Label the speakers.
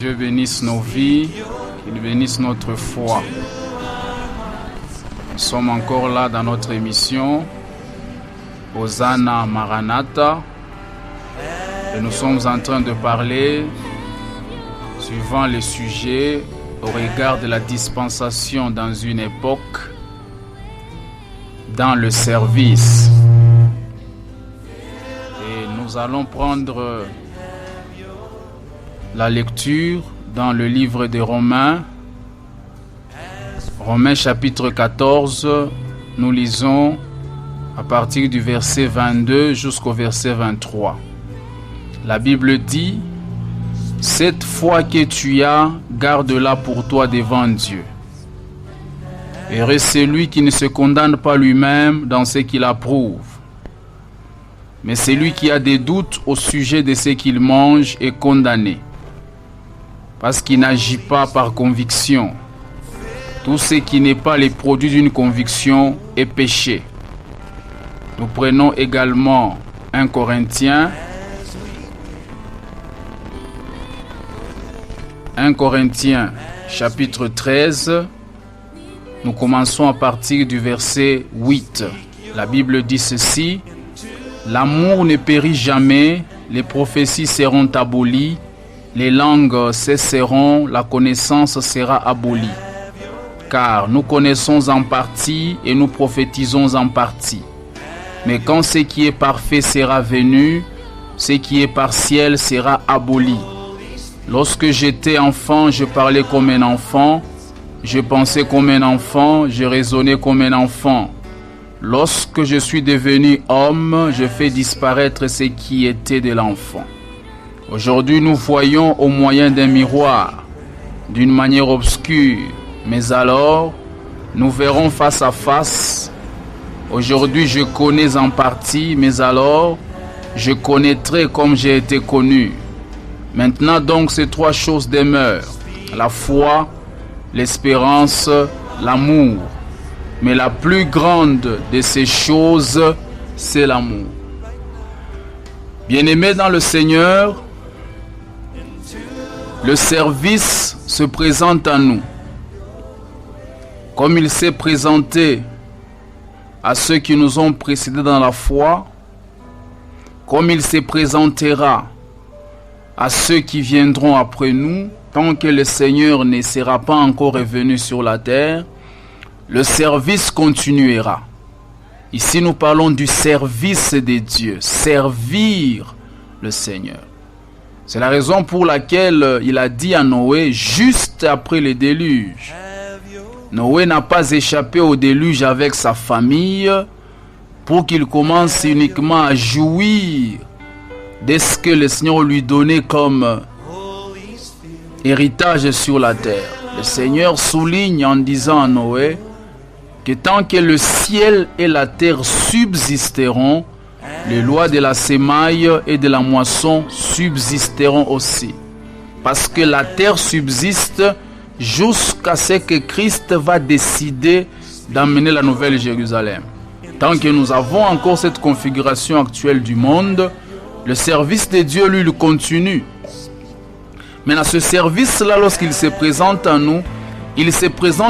Speaker 1: Dieu bénisse nos vies, qu'il bénisse notre foi. Nous sommes encore là dans notre émission Hosanna Maranatha et nous sommes en train de parler suivant le sujet au regard de la dispensation dans une époque dans le service. Et nous allons prendre la lecture dans le livre de Romains, Romains chapitre 14, nous lisons à partir du verset 22 jusqu'au verset 23. La Bible dit: « Cette foi que tu as, garde-la pour toi devant Dieu. Heureux celui qui ne se condamne pas lui-même dans ce qu'il approuve. Mais celui qui a des doutes au sujet de ce qu'il mange est condamné, parce qu'il n'agit pas par conviction. Tout ce qui n'est pas le produit d'une conviction est péché. » Nous prenons également 1 Corinthiens chapitre 13. Nous commençons à partir du verset 8. La Bible dit ceci: « L'amour ne périt jamais, les prophéties seront abolies, les langues cesseront, la connaissance sera abolie. Car nous connaissons en partie et nous prophétisons en partie. Mais quand ce qui est parfait sera venu, ce qui est partiel sera aboli. Lorsque j'étais enfant, je parlais comme un enfant, je pensais comme un enfant, je raisonnais comme un enfant. Lorsque je suis devenu homme, je fais disparaître ce qui était de l'enfant. Aujourd'hui, nous voyons au moyen d'un miroir, d'une manière obscure, mais alors, nous verrons face à face. Aujourd'hui, je connais en partie, mais alors, je connaîtrai comme j'ai été connu. Maintenant donc, ces trois choses demeurent: la foi, l'espérance, l'amour. Mais la plus grande de ces choses, c'est l'amour. » Bien-aimés dans le Seigneur, le service se présente à nous comme il s'est présenté à ceux qui nous ont précédés dans la foi, comme il se présentera à ceux qui viendront après nous, tant que le Seigneur ne sera pas encore revenu sur la terre. Le service continuera. Ici, nous parlons du service de Dieu, servir le Seigneur. C'est la raison pour laquelle il a dit à Noé, juste après le déluge. Noé n'a pas échappé au déluge avec sa famille pour qu'il commence uniquement à jouir de ce que le Seigneur lui donnait comme héritage sur la terre. Le Seigneur souligne en disant à Noé que tant que le ciel et la terre subsisteront, les lois de la semaille et de la moisson subsisteront aussi. Parce que la terre subsiste jusqu'à ce que Christ va décider d'amener la nouvelle Jérusalem. Tant que nous avons encore cette configuration actuelle du monde, le service de Dieu, lui, il continue. Mais dans ce service-là, lorsqu'il se présente à nous, il se présente